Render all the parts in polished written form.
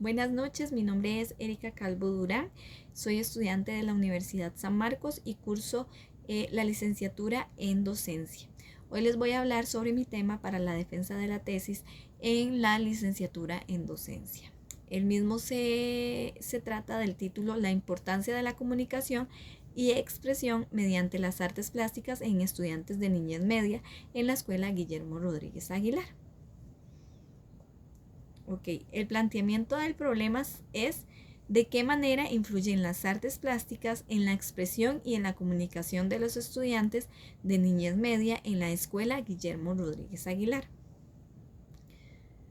Buenas noches, mi nombre es Erika Calvo Durán, soy estudiante de la Universidad San Marcos y curso la licenciatura en docencia. Hoy les voy a hablar sobre mi tema para la defensa de la tesis en la licenciatura en docencia. El mismo se trata del título La importancia de la comunicación y expresión mediante las artes plásticas en estudiantes de niñez media en la Escuela Guillermo Rodríguez Aguilar. Ok, el planteamiento del problema es de qué manera influyen las artes plásticas en la expresión y en la comunicación de los estudiantes de niñez media en la Escuela Guillermo Rodríguez Aguilar.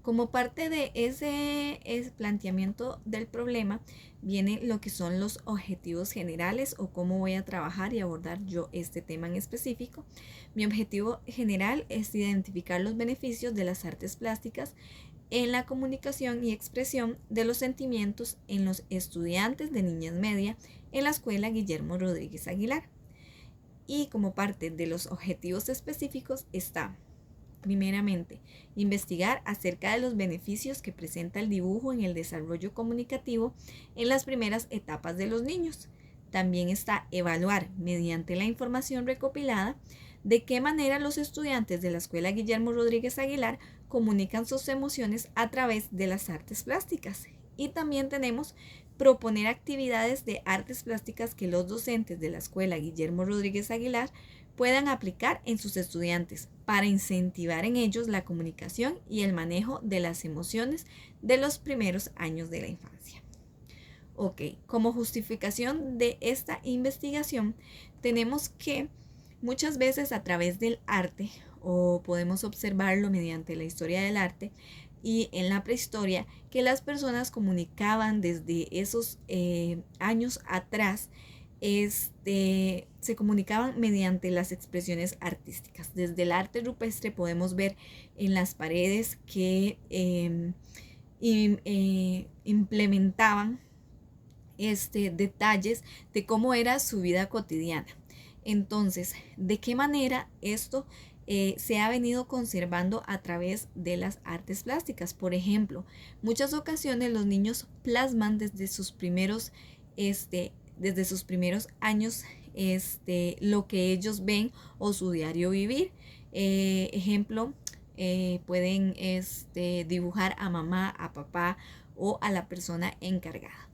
Como parte de ese planteamiento del problema, viene lo que son los objetivos generales o cómo voy a trabajar y abordar yo este tema en específico. Mi objetivo general es identificar los beneficios de las artes plásticas en la comunicación y expresión de los sentimientos en los estudiantes de niñez media en la Escuela Guillermo Rodríguez Aguilar. Y como parte de los objetivos específicos está, primeramente, investigar acerca de los beneficios que presenta el dibujo en el desarrollo comunicativo en las primeras etapas de los niños. También está evaluar, mediante la información recopilada, de qué manera los estudiantes de la Escuela Guillermo Rodríguez Aguilar comunican sus emociones a través de las artes plásticas. Y también tenemos proponer actividades de artes plásticas que los docentes de la Escuela Guillermo Rodríguez Aguilar puedan aplicar en sus estudiantes para incentivar en ellos la comunicación y el manejo de las emociones de los primeros años de la infancia. Ok, como justificación de esta investigación, tenemos que muchas veces a través del arte, o podemos observarlo mediante la historia del arte y en la prehistoria, que las personas comunicaban desde esos años atrás, se comunicaban mediante las expresiones artísticas. Desde el arte rupestre podemos ver en las paredes que implementaban detalles de cómo era su vida cotidiana. Entonces, ¿de qué manera esto se ha venido conservando a través de las artes plásticas? Por ejemplo, muchas ocasiones los niños plasman desde sus primeros años lo que ellos ven o su diario vivir. Ejemplo, pueden dibujar a mamá, a papá o a la persona encargada.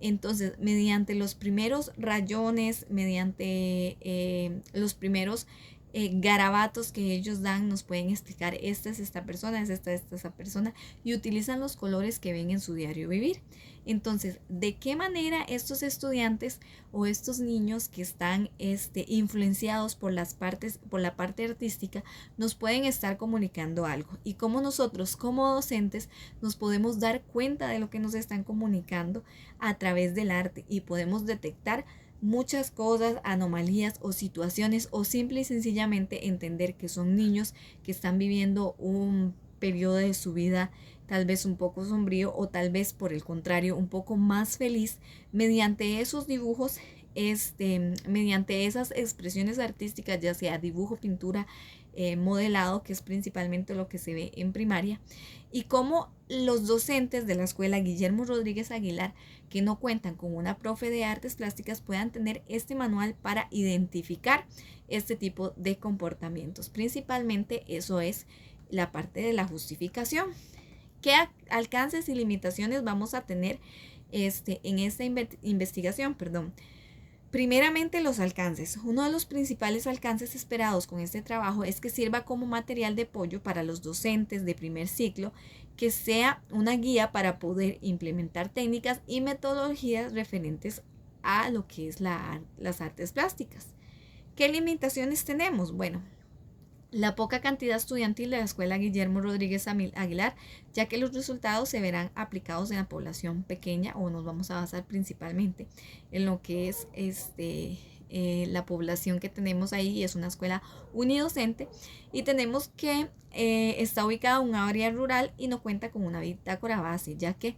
Entonces, mediante los primeros rayones, mediante los primeros garabatos que ellos dan, nos pueden explicar esta es esta persona, es esta persona, y utilizan los colores que ven en su diario vivir. Entonces, ¿de qué manera estos estudiantes o estos niños que están influenciados por la parte artística nos pueden estar comunicando algo? Y cómo nosotros como docentes nos podemos dar cuenta de lo que nos están comunicando a través del arte y podemos detectar muchas cosas, anomalías o situaciones, o simple y sencillamente entender que son niños que están viviendo un periodo de su vida tal vez un poco sombrío o tal vez por el contrario un poco más feliz mediante esos dibujos, mediante esas expresiones artísticas, ya sea dibujo, pintura, modelado, que es principalmente lo que se ve en primaria, y cómo los docentes de la Escuela Guillermo Rodríguez Aguilar, que no cuentan con una profe de artes plásticas, puedan tener este manual para identificar este tipo de comportamientos. Principalmente eso es la parte de la justificación. ¿Qué alcances y limitaciones vamos a tener en esta investigación? Primeramente, los alcances. Uno de los principales alcances esperados con este trabajo es que sirva como material de apoyo para los docentes de primer ciclo, que sea una guía para poder implementar técnicas y metodologías referentes a lo que es las artes plásticas. ¿Qué limitaciones tenemos? Bueno, la poca cantidad estudiantil de la Escuela Guillermo Rodríguez Aguilar, ya que los resultados se verán aplicados en la población pequeña, o nos vamos a basar principalmente en lo que es la población que tenemos ahí. Es una escuela unidocente y tenemos que está ubicada en un área rural y no cuenta con una bitácora base, ya que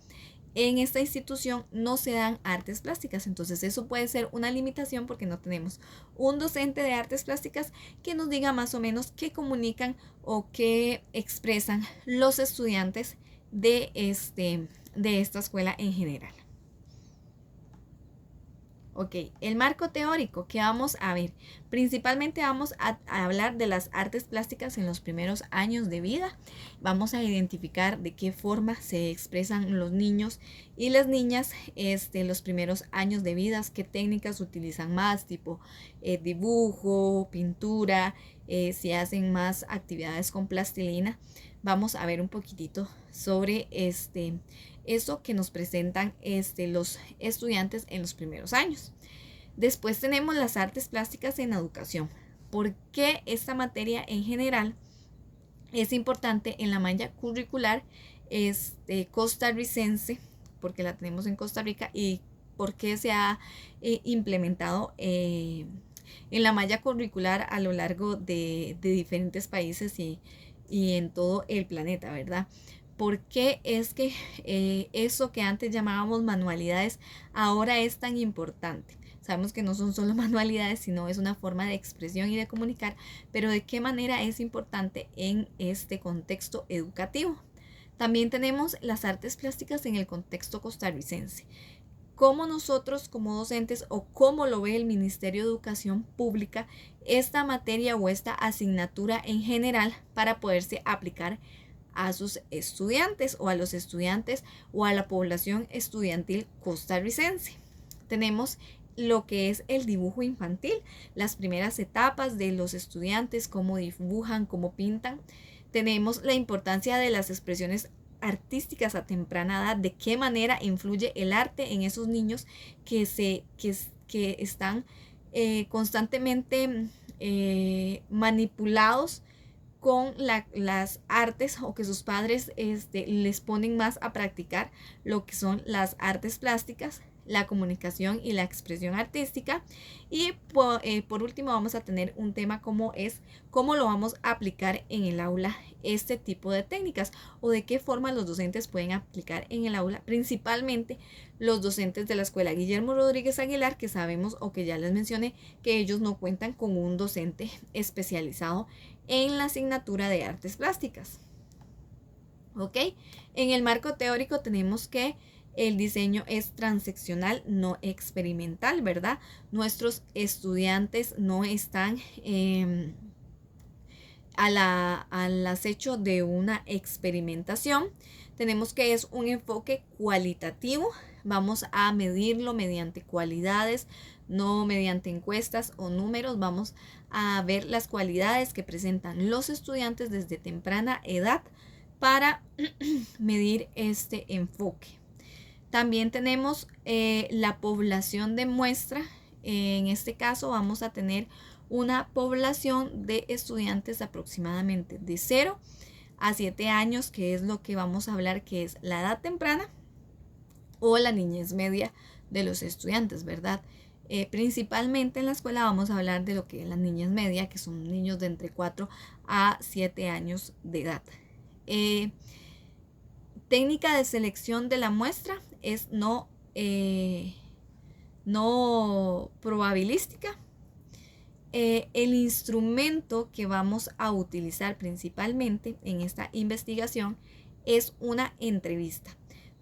en esta institución no se dan artes plásticas. Entonces eso puede ser una limitación porque no tenemos un docente de artes plásticas que nos diga más o menos qué comunican o qué expresan los estudiantes de esta escuela en general. Ok, el marco teórico que vamos a ver, principalmente vamos a hablar de las artes plásticas en los primeros años de vida. Vamos a identificar de qué forma se expresan los niños y las niñas los primeros años de vida, qué técnicas utilizan más, tipo dibujo, pintura, si hacen más actividades con plastilina. Vamos a ver un poquitito sobre eso que nos presentan los estudiantes en los primeros años. Después tenemos las artes plásticas en educación. ¿Por qué esta materia en general es importante en la malla curricular costarricense? Porque la tenemos en Costa Rica, y por qué se ha implementado en la malla curricular a lo largo de diferentes países y en todo el planeta, ¿verdad? ¿Por qué es que eso que antes llamábamos manualidades ahora es tan importante? Sabemos que no son solo manualidades, sino es una forma de expresión y de comunicar, pero ¿de qué manera es importante en este contexto educativo? También tenemos las artes plásticas en el contexto costarricense. ¿Cómo nosotros como docentes o cómo lo ve el Ministerio de Educación Pública esta materia o esta asignatura en general para poderse aplicar a sus estudiantes o a los estudiantes o a la población estudiantil costarricense? Tenemos lo que es el dibujo infantil, las primeras etapas de los estudiantes, cómo dibujan, cómo pintan. Tenemos la importancia de las expresiones artísticas a temprana edad, de qué manera influye el arte en esos niños que están constantemente manipulados con las artes, o que sus padres les ponen más a practicar lo que son las artes plásticas, la comunicación y la expresión artística. Y por último vamos a tener un tema como es cómo lo vamos a aplicar en el aula este tipo de técnicas, o de qué forma los docentes pueden aplicar en el aula, principalmente los docentes de la escuela Guillermo Rodríguez Aguilar, que sabemos, o que ya les mencioné, que ellos no cuentan con un docente especializado en la asignatura de artes plásticas. ¿Ok? En el marco teórico tenemos que el diseño es transeccional, no experimental, ¿verdad? Nuestros estudiantes no están al acecho de una experimentación. Tenemos que es un enfoque cualitativo. Vamos a medirlo mediante cualidades, no mediante encuestas o números. Vamos a ver las cualidades que presentan los estudiantes desde temprana edad para medir este enfoque. También tenemos la población de muestra. En este caso vamos a tener una población de estudiantes aproximadamente de 0 a 7 años, que es lo que vamos a hablar, que es la edad temprana o la niñez media de los estudiantes, ¿verdad? Principalmente en la escuela vamos a hablar de lo que es la niñez media, que son niños de entre 4 a 7 años de edad. Técnica de selección de la muestra es no probabilística. El instrumento que vamos a utilizar principalmente en esta investigación es una entrevista.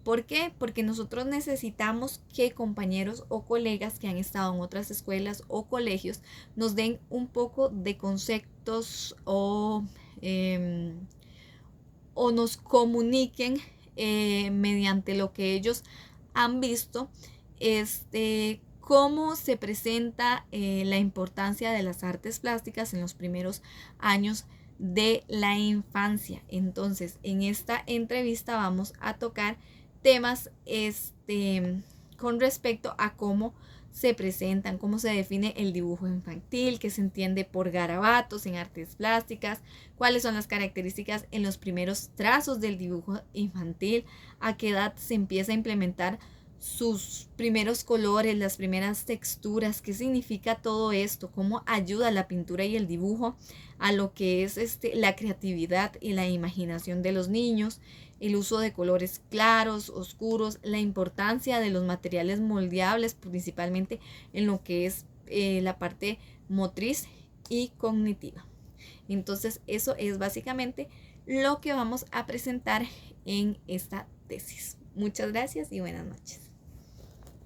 ¿Por qué? Porque nosotros necesitamos que compañeros o colegas que han estado en otras escuelas o colegios nos den un poco de conceptos o nos comuniquen mediante lo que ellos han visto, cómo se presenta la importancia de las artes plásticas en los primeros años de la infancia. Entonces, en esta entrevista vamos a tocar temas con respecto a cómo se presentan, cómo se define el dibujo infantil, qué se entiende por garabatos en artes plásticas, cuáles son las características en los primeros trazos del dibujo infantil, a qué edad se empieza a implementar sus primeros colores, las primeras texturas, qué significa todo esto, cómo ayuda la pintura y el dibujo a lo que es la creatividad y la imaginación de los niños, el uso de colores claros, oscuros, la importancia de los materiales moldeables, principalmente en lo que es la parte motriz y cognitiva. Entonces, eso es básicamente lo que vamos a presentar en esta tesis. Muchas gracias y buenas noches.